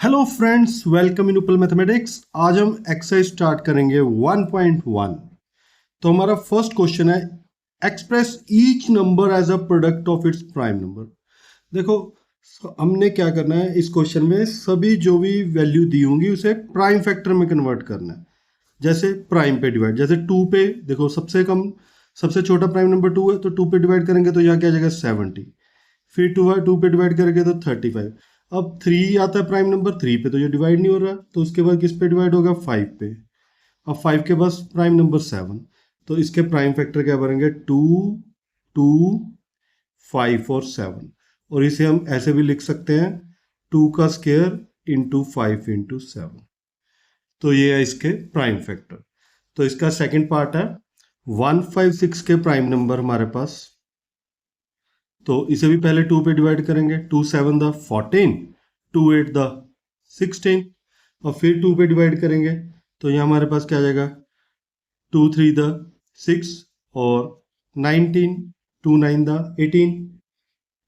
Hello friends, welcome in उपल mathematics. आज हम एक्सरसाइज स्टार्ट करेंगे 1.1। तो हमारा फर्स्ट क्वेश्चन है, express each number as a product of its prime number. देखो, हमने क्या करना है इस क्वेश्चन में, सभी जो भी वैल्यू दी होंगी उसे प्राइम फैक्टर में कन्वर्ट करना है। जैसे प्राइम पे डिवाइड, जैसे 2 पे देखो सबसे कम सबसे छोटा प्राइम नंबर 2 है, तो 2 पे डिवाइड करेंगे तो यहाँ क्या आ जाएगा 70। फिर 2 पे डिवाइड करेंगे तो 35। अब 3 आता है प्राइम नंबर, 3 पे तो ये डिवाइड नहीं हो रहा, तो उसके बाद किस पे डिवाइड होगा 5 पे। अब 5 के बाद प्राइम नंबर 7, तो इसके प्राइम फैक्टर क्या बनेंगे 2, 2, 5 और 7। और इसे हम ऐसे भी लिख सकते हैं 2 का स्क्वायर इंटू 5 इंटू 7। तो ये है इसके प्राइम फैक्टर। तो इसका सेकंड पार्ट है 156 के प्राइम नंबर हमारे पास। तो इसे भी पहले 2 पे डिवाइड करेंगे, 2 7 द 14, 2 8 द 16। और फिर 2 पे डिवाइड करेंगे तो यहाँ हमारे पास क्या आ जाएगा 2 3 द 6 और 19, 2 9 द 18।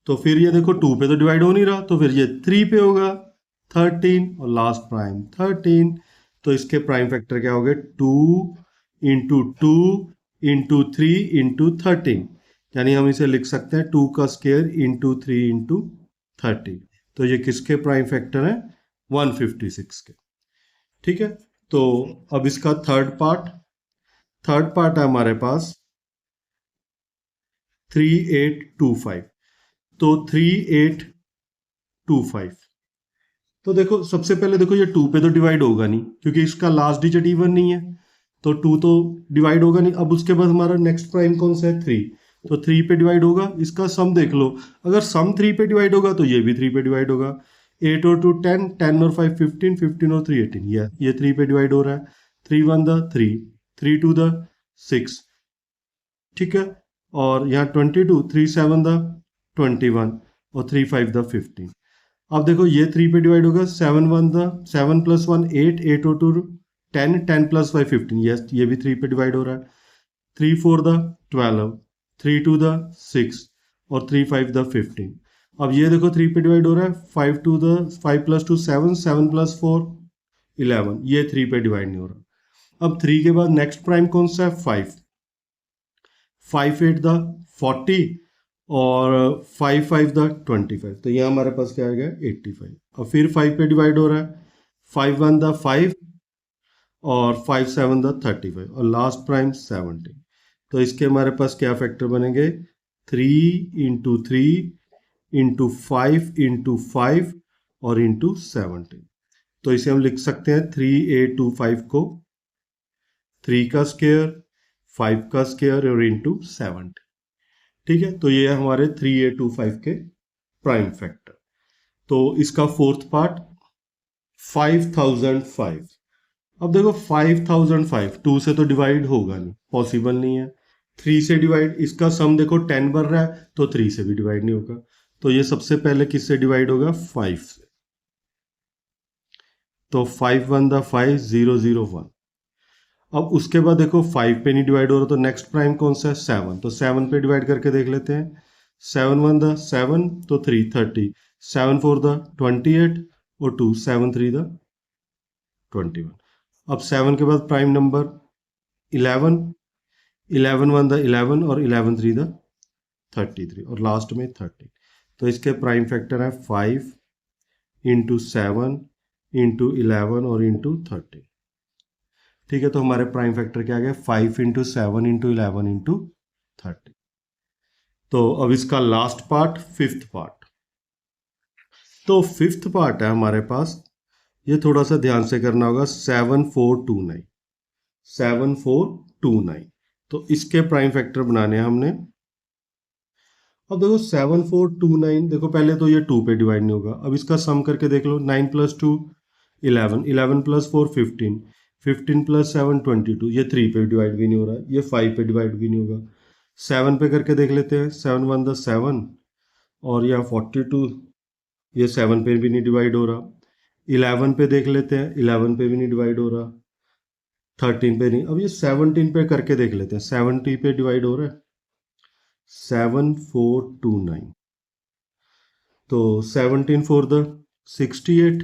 तो फिर ये देखो 2 पे तो डिवाइड हो नहीं रहा, तो फिर ये 3 पे होगा 13 और लास्ट प्राइम 13। तो इसके प्राइम फैक्टर क्या हो गए 2 इंटू 2 इंटू 3 इंटू 13। यानी हम इसे लिख सकते हैं 2 का स्क्वायर इंटू 3 इंटू 30। तो ये किसके प्राइम फैक्टर हैं 156 के। ठीक है। तो अब इसका थर्ड पार्ट है हमारे पास 3825। तो 3825, तो देखो सबसे पहले देखो ये 2 पे तो डिवाइड होगा नहीं क्योंकि इसका लास्ट डिजिट इवन नहीं है, तो 2 तो डिवाइड होगा नहीं। अब उसके बाद हमारा नेक्स्ट प्राइम कौन सा है 3, तो 3 पे डिवाइड होगा। इसका सम देख लो, अगर सम 3 पे डिवाइड होगा तो ये भी 3 पे डिवाइड होगा। 8 और 2 10, 10 और 5 15, 15 और 3 18, ये 3 पे डिवाइड हो रहा है। 3 1 द 3, 3 2 द 6। ठीक है। और यहाँ 22, 3 7 द 21 और 3 5 द 15। अब देखो ये 3 पे डिवाइड होगा, 7 1 द 7 प्लस 1 8, 8 और 2 10, 10 प्लस 5 15। ये भी 3 पे डिवाइड हो रहा है। 3 4 द 12, 3 2 द 6 और 3 5 द 15। अब ये देखो 3 पे डिवाइड हो रहा है, 5 2 द 5 प्लस 2 7, 7 प्लस 4 11। ये 3 पे डिवाइड नहीं हो रहा। अब 3 के बाद नेक्स्ट प्राइम कौन सा है 5, 5 8 द 40 और 5 5 द 25। तो यहाँ हमारे पास क्या आ गया 85। और फिर 5 पे डिवाइड हो रहा है, 5 1 द 5 और 5 7 द 35 और लास्ट प्राइम 70। तो इसके हमारे पास क्या फैक्टर बनेंगे 3 इंटू 3 इंटू 5 इंटू 5 और इंटू 70। तो इसे हम लिख सकते हैं 3825 को 3 का स्क्वायर, 5 का स्क्वायर और इंटू 70। ठीक है। तो ये है हमारे 3825 के प्राइम फैक्टर। तो इसका फोर्थ पार्ट 5005। अब देखो 5005 2 से तो डिवाइड होगा नहीं, पॉसिबल नहीं है। 3 से डिवाइड, इसका सम देखो 10 बन रहा है तो 3 से भी डिवाइड नहीं होगा। तो ये सबसे पहले किससे डिवाइड होगा 5 से। तो 5 1 द 5 0 0 1। अब उसके बाद देखो 5 पे नहीं डिवाइड हो रहा, तो नेक्स्ट प्राइम कौन सा है 7। तो 7 पे डिवाइड करके देख लेते हैं। 7 1 द 7 तो 3 30, 7 4 द 28 और 2 7 3 द 21। अब 7 के बाद प्राइम नंबर 11, 11 1 द 11 और 11 3 द 33 और लास्ट में 30। तो इसके प्राइम फैक्टर है 5 इंटू 7 इंटू 11 और इंटू 30। ठीक है। तो हमारे प्राइम फैक्टर क्या आ गया 5 इंटू 7 इंटू 11 इंटू 30। तो अब इसका लास्ट पार्ट फिफ्थ पार्ट। तो फिफ्थ पार्ट है हमारे पास, ये थोड़ा सा ध्यान से करना होगा 7429, 7429। तो इसके प्राइम फैक्टर बनाने हैं हमने। अब देखो 7429, देखो पहले तो ये 2 पे डिवाइड नहीं होगा। अब इसका सम करके देख लो, 9 प्लस 2 11, 11 प्लस 4 15, 15 प्लस 7 22। ये 3 पे डिवाइड भी नहीं हो रहा है, ये 5 पे डिवाइड भी नहीं होगा। 7 पे करके देख लेते हैं, 7 1 द 7 और यह 42, ये 7 पे भी नहीं डिवाइड हो रहा। 11 पे देख लेते हैं, 11 पे भी नहीं डिवाइड हो रहा। 13 पे नहीं। अब ये 17 पे करके देख लेते हैं, 70 पे डिवाइड हो रहा है 7429। तो 17 4 द 68,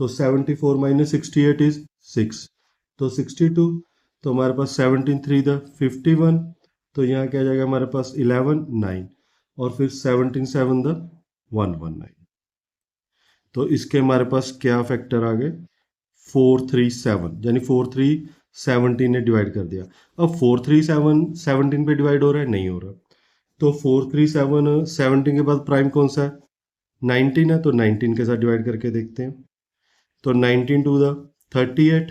तो 74 माइनस 68 इज 6, तो 62। तो हमारे पास 17 3 द 51, तो यहाँ क्या जाएगा हमारे पास 11 9, और फिर 17 7 द 119। तो इसके हमारे पास क्या फैक्टर आ गए 437, यानी 4 3 17 ने डिवाइड कर दिया। अब 4 3 7 17 पे डिवाइड हो रहा है, नहीं हो रहा। तो 4 3 7 17 के बाद प्राइम कौन सा है 19 है, तो 19 के साथ डिवाइड करके देखते हैं। तो 19 टू द 38,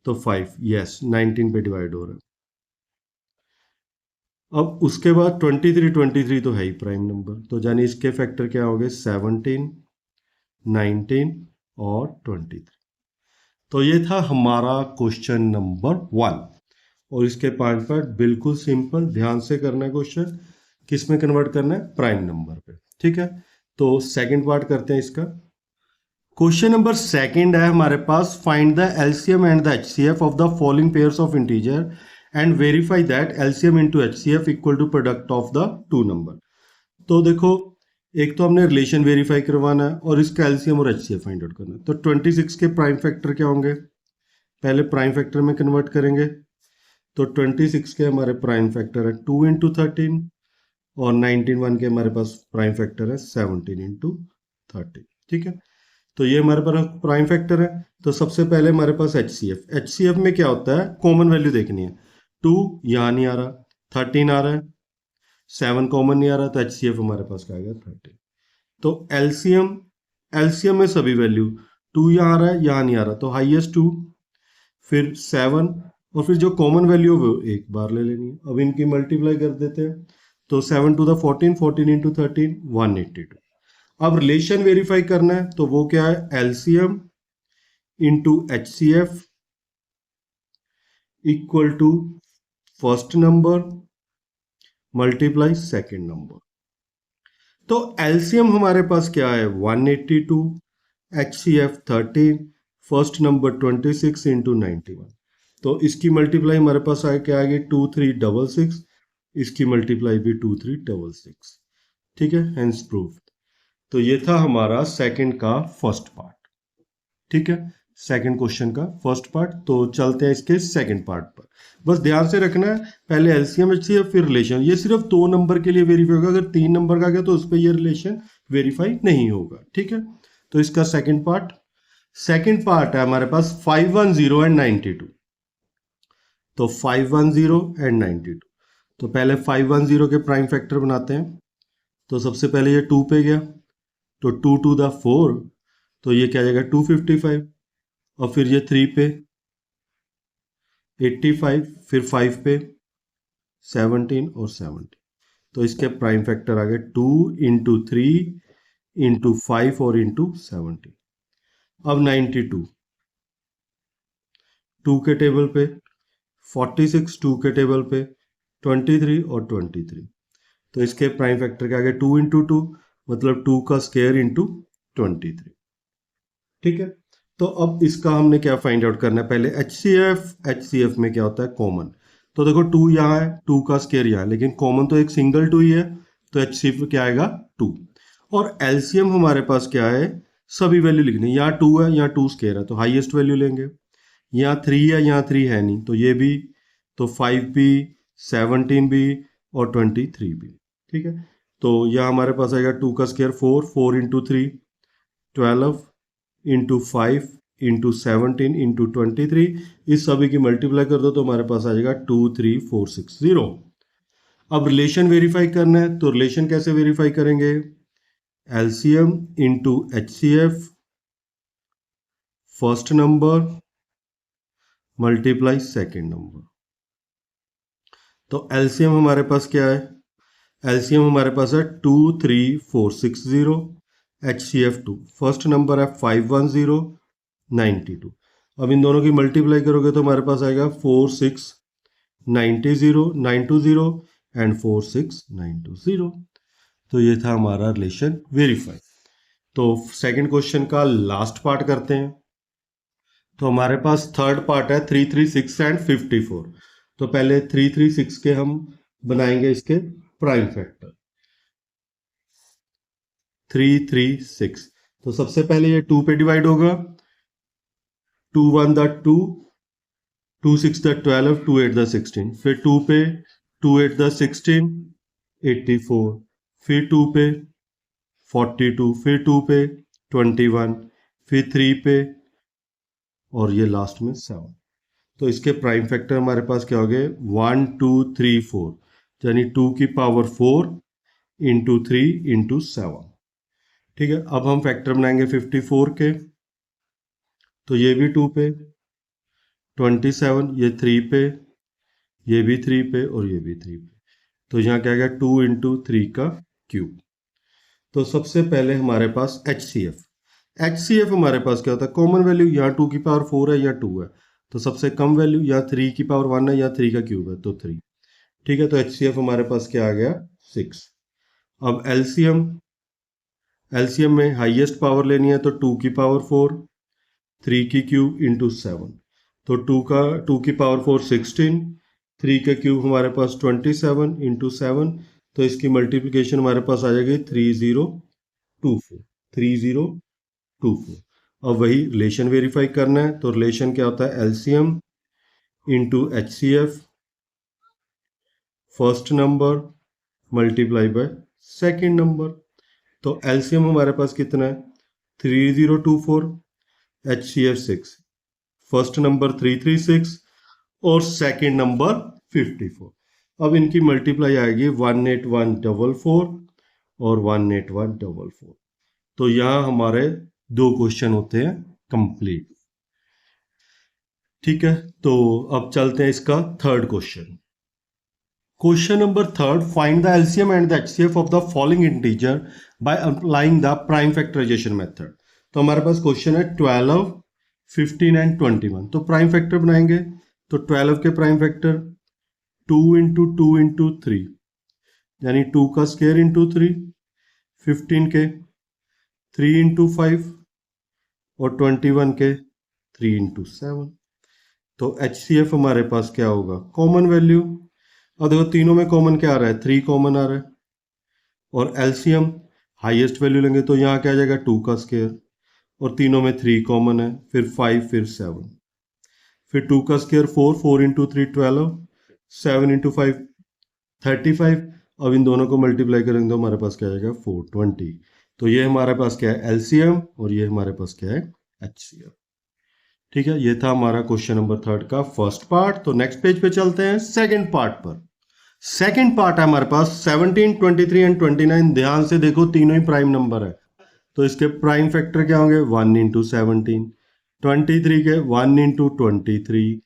तो 5, यस 19 पे डिवाइड हो रहा है। अब उसके बाद 23 तो है ही प्राइम नंबर, तो यानी इसके फैक्टर क्या हो गए 17 19 और 23। तो ये था हमारा क्वेश्चन नंबर 1, और इसके 5 पार्ट बिल्कुल सिंपल, ध्यान से करना है क्वेश्चन। किस में कन्वर्ट करना है प्राइम नंबर पे, ठीक है। तो सेकंड पार्ट करते हैं इसका। क्वेश्चन नंबर सेकंड है हमारे पास, find the LCM and the HCF of the following pairs of integer and verify that LCM into HCF equal to product of the two number. तो देखो, एक तो हमने रिलेशन वेरीफाई करवाना है और इसका एलसीएम और एचसीएफ फाइंड आउट करना है। तो 26 के प्राइम फैक्टर क्या होंगे, पहले प्राइम फैक्टर में कन्वर्ट करेंगे। तो 26 के हमारे प्राइम फैक्टर है 2 इंटू 13, और 19 1 के हमारे पास प्राइम फैक्टर है 17 इंटू 13, ठीक है। तो ये हमारे पास प्राइम फैक्टर है। तो सबसे पहले हमारे पास एचसीएफ में क्या होता है, कॉमन वैल्यू देखनी है। 2 यहाँ नहीं आ रहा, 13 आ रहा है, 7 कॉमन नहीं आ रहा, तो एचसीएफ हमारे पास क्या आएगा 13। तो एलसीएम में सभी वैल्यू 2 यहाँ आ रहा है, यहाँ नहीं आ रहा, तो हाईएस्ट 2, फिर 7, और फिर जो कॉमन वैल्यू वो एक बार ले लेनी है। अब इनकी मल्टीप्लाई कर देते हैं। तो 7 टू द 14, 14 इंटू 13 182। अब रिलेशन वेरीफाई करना है, तो वो क्या है LCM into HCF equal to first number multiply second number. तो एलसीएम हमारे पास क्या है 182, एचसीएफ 13, फर्स्ट नंबर 26 इंटू 91। तो इसकी मल्टीप्लाई हमारे पास आए क्या आएगी 2366, इसकी मल्टीप्लाई भी 2366, ठीक है, हेंस प्रूफ। तो ये था हमारा सेकंड का फर्स्ट पार्ट, ठीक है, सेकंड क्वेश्चन का फर्स्ट पार्ट। तो चलते हैं इसके सेकंड पार्ट पर। बस ध्यान से रखना है, पहले एलसीएम एचसीएफ फिर रिलेशन। ये सिर्फ 2 नंबर के लिए वेरीफाई होगा, अगर 3 नंबर का गया तो उस पर ये रिलेशन वेरीफाई नहीं होगा, ठीक है। तो इसका सेकंड पार्ट है हमारे पास 510 एंड 92। तो 510 एंड 92, तो पहले 510 के प्राइम फैक्टर बनाते हैं। तो सबसे पहले ये 2 पे गया, तो 2 टू द 4, तो ये क्या जाएगा 255, और फिर ये 3 पे 85, फिर 5 पे 17 और 70। तो इसके प्राइम फैक्टर आ गए 2 इंटू 3 इंटू 5 और इंटू 70। अब 92 2 के टेबल पे, 46 2 के टेबल पे, 23 और 23। तो इसके प्राइम फैक्टर क्या आ गए 2 इंटू 2, मतलब 2 का स्क्वायर इंटू 23, ठीक है। तो अब इसका हमने क्या फाइंड आउट करना है, पहले एचसीएफ में क्या होता है कॉमन। तो देखो 2 यहाँ है, 2 का स्क्वायर यहाँ है, लेकिन कॉमन तो एक सिंगल 2 ही है, तो एचसीएफ क्या आएगा 2। और एलसीएम हमारे पास क्या है, सभी वैल्यू लिखनी है। यहाँ 2 है, यहाँ 2 स्क्वायर है, तो हाईएस्ट वैल्यू लेंगे। यहाँ 3 है, यहाँ 3 है नहीं, तो ये भी, तो 5 भी, 17 भी और 23 भी, ठीक है। तो यहाँ हमारे पास आएगा 2 का square 4, 4 into 3 12 into 5 into 17 into 23, इस सभी की मल्टीप्लाई कर दो तो हमारे पास आ जाएगा 23460। अब रिलेशन वेरीफाई करना है, तो रिलेशन कैसे वेरीफाई करेंगे, LCM into HCF first number multiply second number. तो एलसीएम हमारे पास क्या है, एलसीएम हमारे पास है 23460, एचसीएफ 2, फर्स्ट नंबर है 510 92। अब इन दोनों की मल्टीप्लाई करोगे तो हमारे पास आएगा 4690920 एंड 46920। तो ये था हमारा रिलेशन वेरीफाई। तो सेकंड क्वेश्चन का लास्ट पार्ट करते हैं। तो हमारे पास थर्ड पार्ट है 336 एंड 54। तो पहले 336 के हम बनाएंगे इसके प्राइम फैक्टर 336। तो सबसे पहले ये 2 पे डिवाइड होगा, 2 1 द 2, 2 6 द 12, 2 8 द 16, फिर 2 पे 2 8 द 16, 84, फिर 2 पे 42, फिर 2 पे 21, फिर 3 पे और ये लास्ट में 7। तो इसके प्राइम फैक्टर हमारे पास क्या हो गए 1 2 3 4, यानी 2 की पावर 4 इंटू 3 इंटू 7। ठीक है, अब हम फैक्टर बनाएंगे 54 के, तो ये भी 2 पे, 27 ये 3 पे, ये भी 3 पे और ये भी 3 पे, तो यहाँ क्या गया 2 इंटू 3 का क्यूब। तो सबसे पहले हमारे पास HCF हमारे पास क्या होता है, कॉमन वैल्यू, यहाँ 2 की पावर 4 है, यहाँ 2 है, तो सबसे कम वैल्यू, यहाँ 3 की पावर 1 है, यहाँ 3 का क्यूब है तो 3। ठीक है, तो HCF हमारे पास क्या आ गया 6। अब एलसीएम में हाईएस्ट पावर लेनी है, तो 2 की पावर 4, 3 की क्यूब इंटू 7, तो 2 की पावर 4 16, 3 का क्यूब हमारे पास 27 इंटू 7, तो इसकी मल्टीप्लिकेशन हमारे पास आ जाएगी 3024। अब वही रिलेशन वेरीफाई करना है, तो रिलेशन क्या होता है LCM into HCF first number multiply by second number. तो एलसीएम हमारे पास कितना है 3024, HCF 6, फर्स्ट नंबर 336 और सेकेंड नंबर 54। अब इनकी मल्टीप्लाई आएगी 18144 और 18144। तो यहाँ हमारे 2 क्वेश्चन होते हैं कंप्लीट। ठीक है, तो अब चलते हैं इसका third question. Question number third, find the LCM and the HCF of the following integer by applying the prime factorization method. तो हमारे पास क्वेश्चन है 12, 15 एंड 21। तो प्राइम फैक्टर बनाएंगे, तो 12 के प्राइम फैक्टर 2 इंटू 2 इंटू 3, यानी 2 का स्क्वायर इंटू 3, 15 के 3 इंटू 5 और 21 के 3 इंटू 7। तो HCF हमारे पास क्या होगा कॉमन वैल्यू, अब देखो तीनों में कॉमन क्या आ रहा है 3 कॉमन आ रहा है, और एलसीएम हाईएस्ट वैल्यू लेंगे तो यहाँ क्या आ जाएगा 2 का स्क्वायर, और तीनों में 3 कॉमन है, फिर 5 फिर 7, फिर 2 का स्क्वायर 4, 4 इंटू 3 12, 7 इंटू 5 35। अब इन दोनों को मल्टीप्लाई करेंगे तो हमारे पास क्या आ जाएगा 420। तो ये हमारे पास क्या है एलसीएम और ये हमारे पास क्या है HCF। ठीक है, ये था हमारा क्वेश्चन नंबर थर्ड का फर्स्ट पार्ट। तो नेक्स्ट पेज पे चलते हैं सेकंड पार्ट पर। सेकंड पार्ट है हमारे पास 17, 23 एंड 29। ध्यान से देखो तीनों ही प्राइम नंबर है, तो इसके प्राइम फैक्टर क्या होंगे 1 इंटू 17, 23 के 1 इंटू 23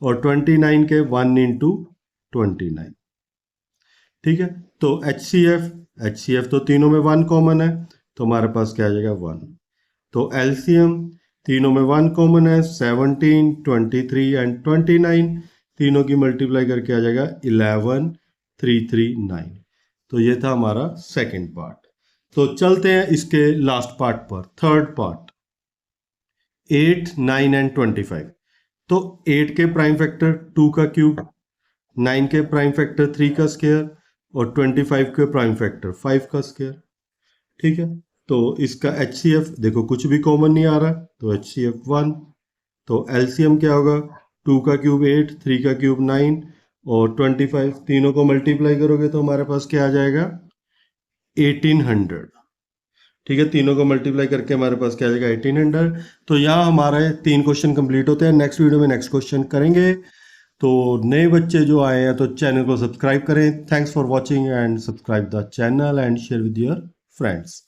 और 29 के 1 इंटू 29। ठीक है, तो HCF तो तीनों में 1 कॉमन है, तो हमारे पास क्या आ जाएगा 1। तो एलसीएम तीनों में 1 कॉमन है, 17, 23 एंड 29, तीनों की मल्टीप्लाई करके आ जाएगा 11339। तो ये था हमारा सेकंड पार्ट। तो चलते हैं इसके लास्ट पार्ट पर, थर्ड पार्ट 8, 9 एंड 25। तो 8 के प्राइम फैक्टर 2 का क्यूब, 9 के प्राइम फैक्टर 3 का स्क्वायर और 25 के प्राइम फैक्टर 5 का स्क्वायर। ठीक है, तो इसका HCF देखो कुछ भी कॉमन नहीं आ रहा, तो HCF 1। तो LCM क्या होगा 2 का क्यूब 8, 3 का क्यूब 9 और 25, तीनों को मल्टीप्लाई करोगे तो हमारे पास क्या आ जाएगा 1800। ठीक है, तीनों को मल्टीप्लाई करके हमारे पास क्या आ जाएगा 1800। तो यहाँ हमारे 3 क्वेश्चन कंप्लीट होते हैं। नेक्स्ट वीडियो में नेक्स्ट क्वेश्चन करेंगे। तो नए बच्चे जो आए हैं तो चैनल को सब्सक्राइब करें। Thanks for watching and subscribe the channel and share with your friends.